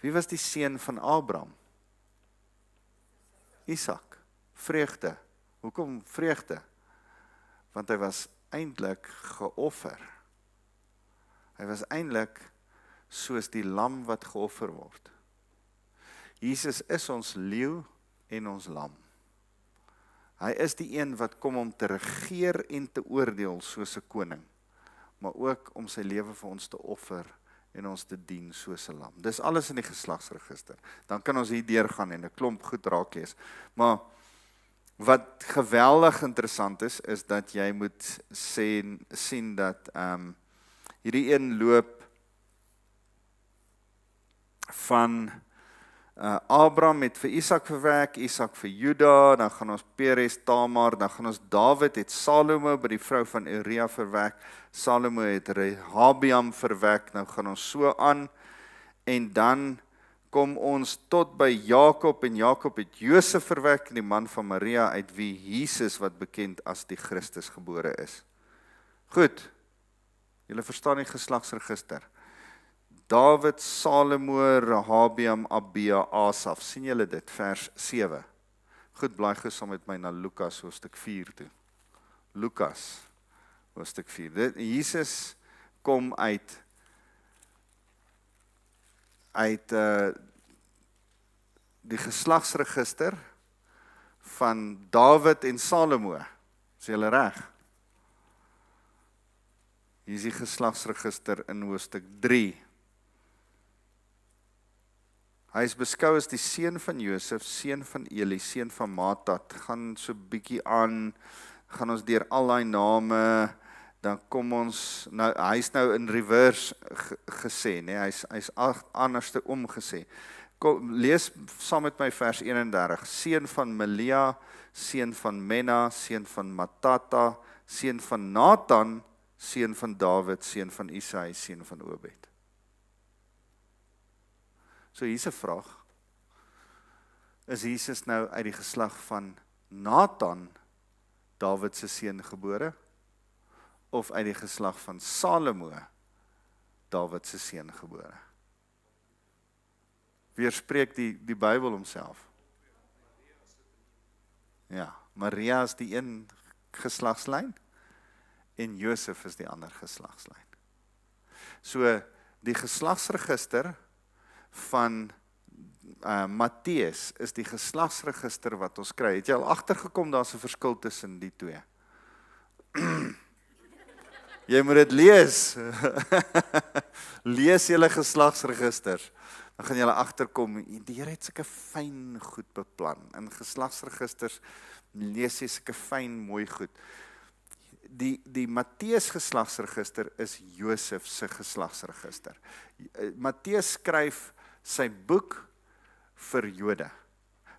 Wie was die seun van Abraham? Isak. Vreugde. Hoekom vreugde? Want hy was eintlik geoffer. Hy was eintlik soos die lam wat geoffer word. Jesus is ons leeu en ons lam. Hy is die een wat kom om te regeer en te oordeel soos 'n koning, maar ook om sy lewe vir ons te offer en ons te dien soos 'n lam. Dis alles in die geslagsregister. Dan kan ons hier deurgaan en 'n klomp goed raak lees. Maar wat geweldig interessant is dat jy moet sien dat hierdie een loop van Abraham het vir Isak verwek, Isak vir Juda, dan gaan ons Peres, Tamar, dan gaan ons Dawid het Salomo by die vrou van Uria verwek, Salomo het Rehabiam verwek, nou gaan ons so aan, en dan kom ons tot by Jakob, en Jakob het Josef verwek, die man van Maria, uit wie Jesus wat bekend as die Christus gebore is. Goed, julle verstaan die geslagsregister. Dawid, Salomo, Rehabiam, Abia, Asaf. Sien julle dit? Vers 7. Goed, blaai gou saam met my na Lukas hoofstuk 4 toe. Lukas hoofstuk 4. Jesus kom uit die geslagsregister van Dawid en Salomo. Is julle reg? Hier is die geslagsregister in hoofstuk 3. Hy is beskou as die seun van Josef, seun van Eli, seun van Matat. Gaan so bietjie aan, gaan ons deur al daai name, dan kom ons, nou, hy is nou in reverse gesê, nee, hy is anderste omgesê. Kom, lees saam met my vers 31, seun van Melia, seun van Menna, seun van Matata, seun van Nathan, seun van Dawid, seun van Isai, seun van Obed. So hier's 'n vraag, is Jesus nou uit die geslag van Nathan, Dawid se seun gebore, of uit die geslag van Salomo, Dawid se seun gebore? Weerspreek die Bybel homself? Ja, Maria is die een geslagslyn, en Josef is die ander geslagslyn. So, die geslagsregister van Matteus is die geslagsregister wat ons kry. Het jy al agtergekom daar's 'n verskil tussen die twee? Jy moet dit lees. Lees julle geslagsregisters. Dan gaan julle agterkom, die Here het sulke fyn goed beplan. In geslagsregisters lees jy sulke fyn mooi goed. Die Matteus geslagsregister is Josef se geslagsregister. Matteus skryf sy boek vir Jode.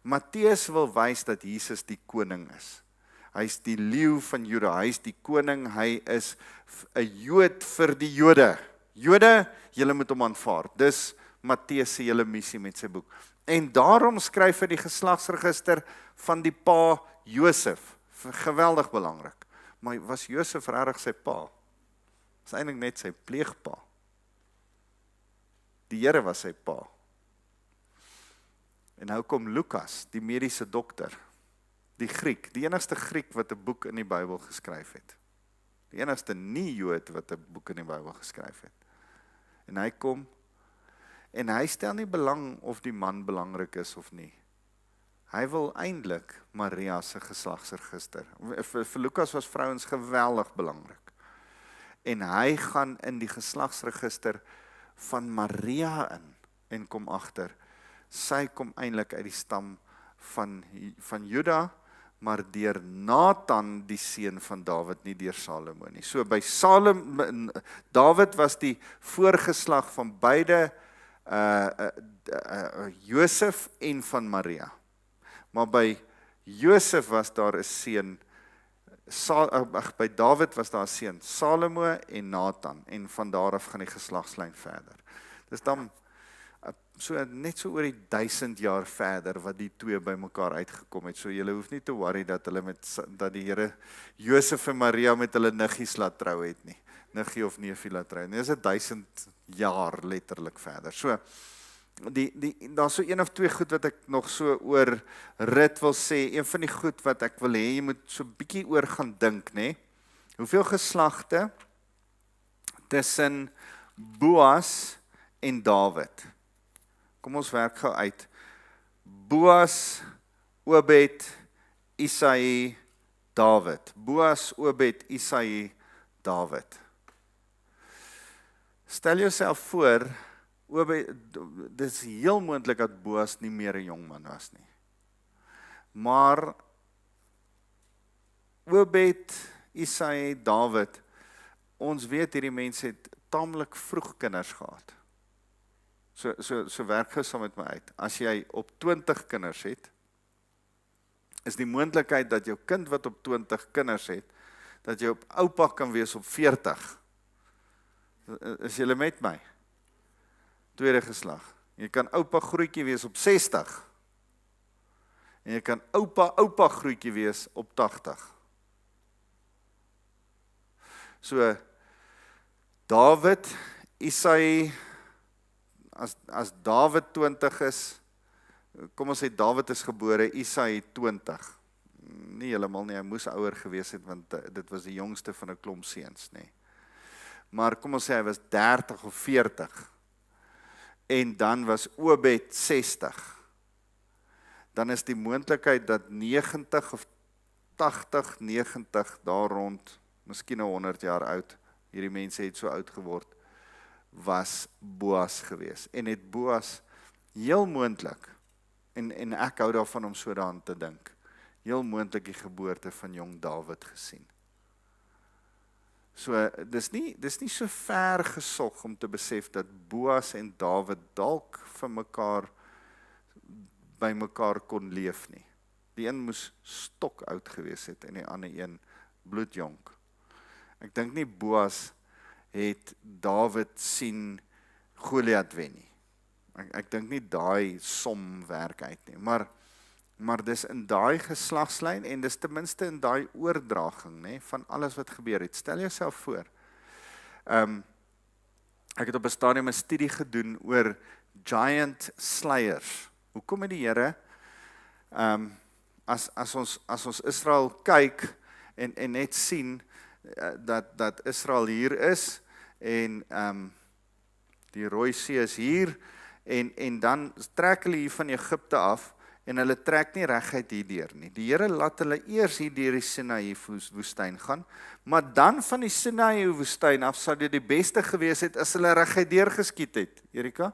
Matteus wil wys dat Jesus die koning is. Hy is die leeu van Juda, hy is die koning, hy is 'n Jood vir die Jode. Jode, julle moet hom aanvaar. Dis Matteus se hele missie met sy boek. En daarom skryf hy die geslagsregister van die pa Josef. Geweldig belangrik. Maar was Josef regtig sy pa? Was eintlik net sy pleegpa. Die Here was sy pa. En nou kom Lukas, die mediese dokter, die Griek, die enigste Griek wat 'n boek in die Bybel geskryf het. Die enigste nie-Jood wat 'n boek in die Bybel geskryf het. En hy kom, en hy stel nie belang of die man belangrik is of nie. Hy wil eintlik Maria se geslagsregister. Vir Lukas was vrouens geweldig belangrik. En hy gaan in die geslagsregister van Maria in en kom agter, sy kom eintlik uit die stam van Juda, maar deur Nathan die seun van Dawid, nie deur Salomo nie. So by Dawid was die voorgeslag van beide Josef en van Maria. Maar by Josef was daar 'n seun, by Dawid was daar 'n seun, Salomo en Nathan, en van daar af gaan die geslagslyn verder. Dis dan net so oor die 1000 jaar verder wat die twee bymekaar uitgekom het. So julle hoef nie te worry dat die Here Josef en Maria met hulle niggies laat trou het nie. Niggie of neefie laat trou. Dis 1000 jaar letterlik verder. So daar's so een of twee goed wat ek nog so oor rit wil sê. Een van die goed wat ek wil hê jy moet so bietjie oor gaan dink, nê? Hoeveel geslagte tussen Boas en Dawid? Kom ons werk gou uit. Boas, Obed, Isaï, Dawid. Boas, Obed, Isaï, Dawid. Stel jouself voor, dit is heel moontlik dat Boas nie meer 'n jong man was nie. Maar Obed, Isaï, Dawid, ons weet hierdie mense het taamlik vroeg kinders gehad. So werk gou saam met my uit. As jy op 20 kinders het, is die moontlikheid dat jou kind wat op 20 kinders het, dat jy op oupa kan wees op 40. Is julle met my? Tweede geslag. Jy kan oupa grootjie wees op 60. En jy kan oupa grootjie wees op 80. So, Dawid, Isaï, as Dawid 20 is, kom ons sê Dawid is gebore, Isaï 20. Nie helemaal nie, hy moes ouer gewees het, want dit was die jongste van 'n klomp seuns, nee. Maar kom ons sê hy was 30 of 40. En dan was Obed 60. Dan is die moontlikheid dat 90 of 80, 90 daar rond, miskien nou 100 jaar oud, hierdie mense het so oud geword, was Boas gewees. En het Boas heel moontlik, en ek hou daarvan om so daaraan te dink, heel moontlik die geboorte van jong Dawid gesien. So, dis nie so ver gesog om te besef dat Boas en Dawid dalk vir mekaar, by mekaar kon leef nie. Die een moes stok oud gewees het en die ander een bloedjonk. Ek dink nie Boas het Dawid sien Goliat wen nie. Ek dink nie daai som werk uit nie, maar dis in daai geslagslyn en dis ten minste in daai oordraging, nee, van alles wat gebeur het. Stel jouself voor. Ek het op 'n stadium 'n studie gedoen oor giant slayers. Hoekom het die Here as ons Israel kyk en net sien dat Israel hier is en die Rooi See is hier en dan trek hulle hier van Egipte af en hulle trek nie reguit hierdeur nie. Die Here laat hulle eers hier deur die Sinaï woestyn gaan, maar dan van die Sinaï woestyn af sou dit die beste gewees het as hulle reguit deur geskiet het. Erika?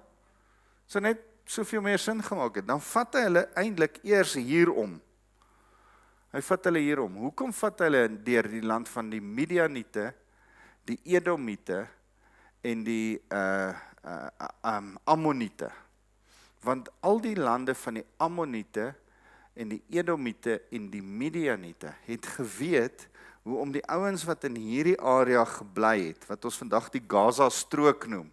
So net soveel meer sin gemaak het. Dan vat hy hulle eintlik eers hierom. Hy vat hulle hierom. Hoekom vat hulle deur die land van die Midianiete, die Edomite en die Ammoniete? Want al die lande van die Ammoniete en die Edomite en die Midianiete het geweet hoe om die ouens wat in hierdie area gebly het, wat ons vandag die Gaza strook noem,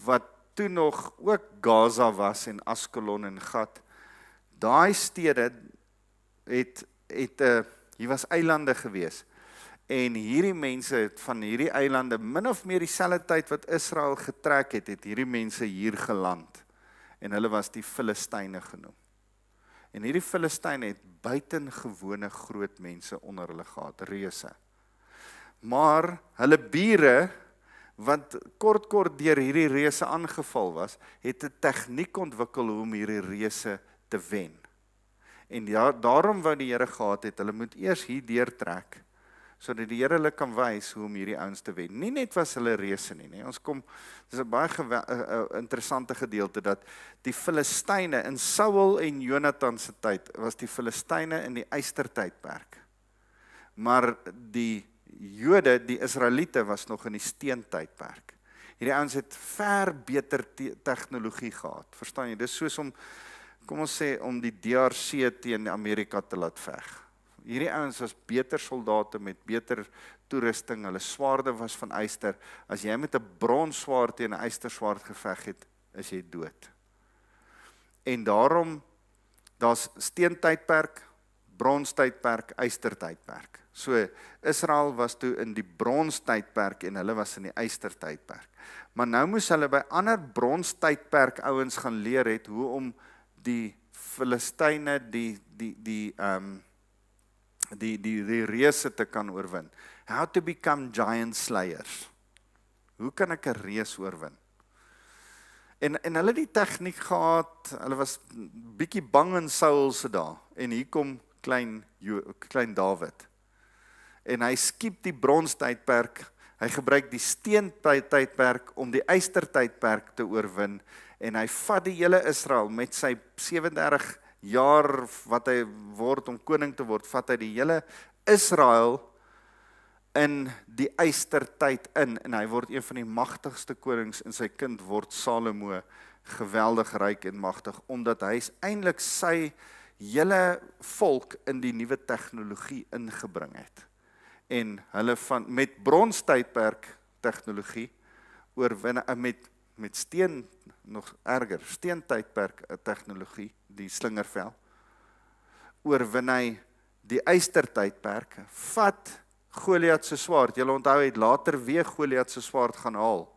wat toe nog ook Gaza was en Askelon en Gat, daai stede hier was eilande gewees. En hierdie mense het van hierdie eilande min of meer dieselfde tyd wat Israel getrek het hierdie mense hier geland. En hulle was die Filistyne genoem. En hierdie Filistyne het buitengewone groot mense onder hulle gehad, reuse. Maar hulle bure, wat kort deur hierdie reuse aangeval was, het 'n tegniek ontwikkel hoe om hierdie reuse te wen. En daarom wou die Here gehad het, hulle moet eers hier deurtrek, sodat die Here hulle kan wys hoe om hierdie ouens te wen. Nie net was hulle reuse nie, nee. Ons kom, dis 'n baie interessante gedeelte, dat die Filistyne in Saul en Jonathan se tyd, was die Filistyne in die ystertydperk. Maar die Jode, die Israeliete, was nog in die steentydperk. Hierdie ouens het ver beter tegnologie gehad, verstaan jy? Dis soos om, kom ons sê, om die DRC teen Amerika te laat veg. Hierdie ouens was beter soldate met beter toerusting, hulle swaarde was van yster. As jy met 'n bronswaard teen 'n ysterswaard geveg het, is jy dood. En daarom, daar's steentydperk, bronstydperk, ystertydperk. So, Israel was toe in die bronstydperk en hulle was in die ystertydperk. Maar nou moes hulle by ander bronstydperk ouens gaan leer het hoe om die Filistyne, die reuse te kan oorwin. How to become giant slayers. Hoe kan ek 'n reus oorwin? En hulle het die tegniek gehad, hulle was bietjie bang in Saul se dae. En hier kom klein Dawid. En hy skiep die bronstydperk, hy gebruik die steentydperk om die ystertydperk te oorwin, en hy vat die hele Israel met sy 37 jaar wat hy word om koning te word, vat hy die hele Israel in die ystertyd in, en hy word een van die magtigste konings, en sy kind word Salomo, geweldig ryk en magtig, omdat hy eintlik sy hele volk in die nuwe tegnologie ingebring het. En hulle met bronstydperk tegnologie oorwin, met steen, nog erger, steentydperk tegnologie, die slingervel, oorwin hy die ystertydperk, vat Goliat se swaard. Julle onthou, hy het later weer Goliat se swaard gaan haal,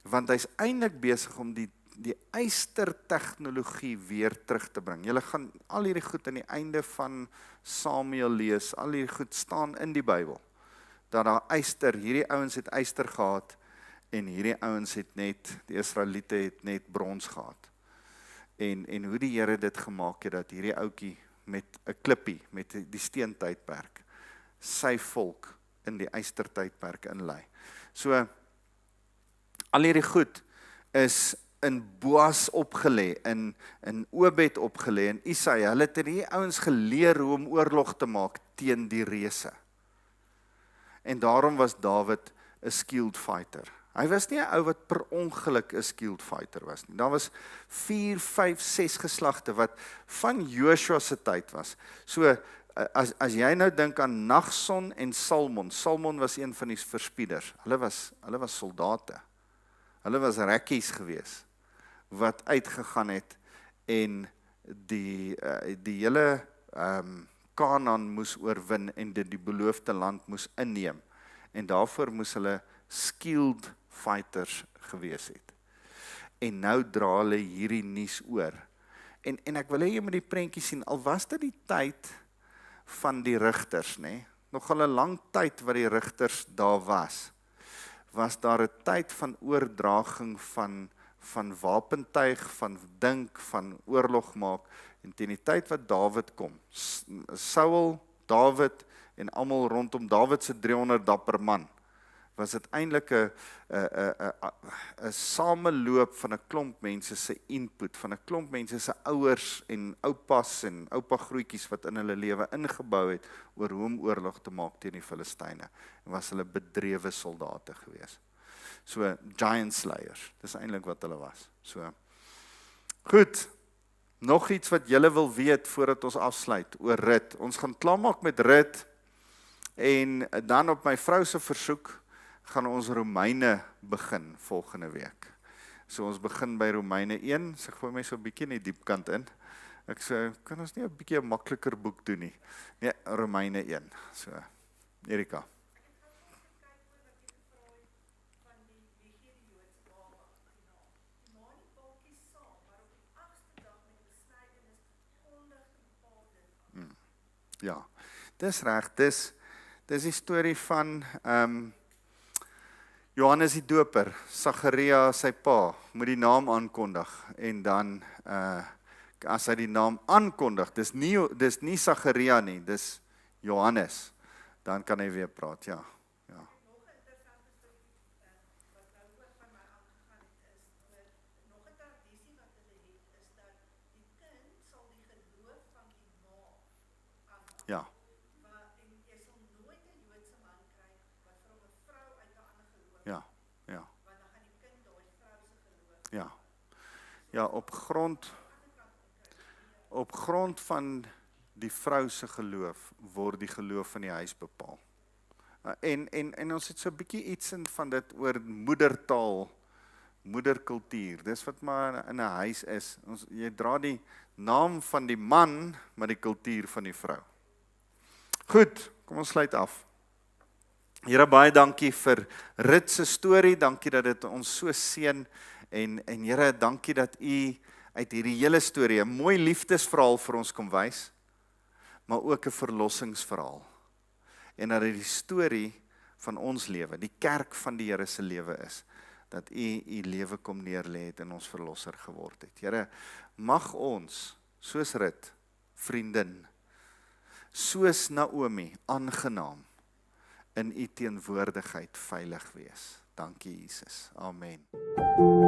want hy's eintlik besig om die ystertegnologie weer terug te bring. Julle gaan al hierdie goed aan die einde van Samuel lees, al hierdie goed staan in die Bybel, dat daar hierdie ouens het yster gehad, en hierdie ouens het net, die Israeliete het net brons gehad. En hoe die Here dit gemaak het, dat hierdie ouetjie met 'n klippie, met die steentydperk, sy volk in die ystertydperk inlei. So, al hierdie goed is in Boas opgelê, in Obed opgelê, en Isaia, hulle het hierdie ouens geleer hoe om oorlog te maak teen die reëse. En daarom was Dawid 'n skilled fighter. Hy was nie 'n ou wat per ongeluk 'n skilled fighter was nie. Daar was 4, 5, 6 geslagte wat van Joshua se tyd was. So, as jy nou dink aan Nagson en Salmon, Salmon was een van die verspieders. Hulle was soldate. Hulle was rekkies gewees, wat uitgegaan het, en die hele Kanaan moes oorwin, en die beloofde land moes inneem. En daarvoor moes hulle skilled fighters gewees het. En nou dra hulle hierdie nuus oor. En ek wil hê jy moet die prentjie sien, al was dit die tyd van die rigters, nê? Nogal 'n lang tyd wat die rigters daar was daar 'n tyd van oordraging van wapentuig, van dink, van oorlog maak, en teen die tyd wat Dawid kom, Saul, Dawid, en almal rondom Dawid se 300 dapper man, was dit eintlik 'n sameloop van 'n klomp mense se input, van 'n klomp mense se ouers en oupas en oupa grootjies wat in hulle lewe ingebou het oor hoe om oorlog te maak teen die Filistyne, en was hulle bedrewe soldate gewees. So, giant slayers, dis eintlik wat hulle was. So, goed, nog iets wat julle wil weet voordat ons afsluit oor Rut. Ons gaan klaarmaak met Rut, en dan op my vrou se versoek gaan ons Romeine begin volgende week. So ons begin by Romeine 1, so ek gooi my so 'n bietjie in die diep kant in. Ek sê, kan ons nie 'n bietjie 'n makliker boek doen nie? Nee, Romeine 1. So, Erika. Ja, dis reg, dis die storie van Johannes die Doper, Sagaria sy pa, moet die naam aankondig, en dan, as hy die naam aankondig, dis nie Sagaria nie, dis Johannes, dan kan hy weer praat, ja. Ja. Ja, op grond van die vrou se geloof word die geloof van die huis bepaal. En ons het so 'n bietjie iets in van dit oor moedertaal, moederkultuur. Dis wat maar in 'n huis is. Jy dra die naam van die man, maar die kultuur van die vrou. Goed, kom ons sluit af. Here, baie dankie vir Rut se storie, dankie dat dit ons so seën, en Here, dankie dat U uit hierdie hele storie 'n mooi liefdesverhaal vir ons kom wys, maar ook 'n verlossingsverhaal. En dat dit die storie van ons lewe, die kerk van die Here se lewe is, dat u lewe kom neerlê het en ons verlosser geword het. Here, mag ons, soos Rut, vriendin, soos Naomi, aangenaam, in u teenwoordigheid veilig wees. Dankie Jesus. Amen.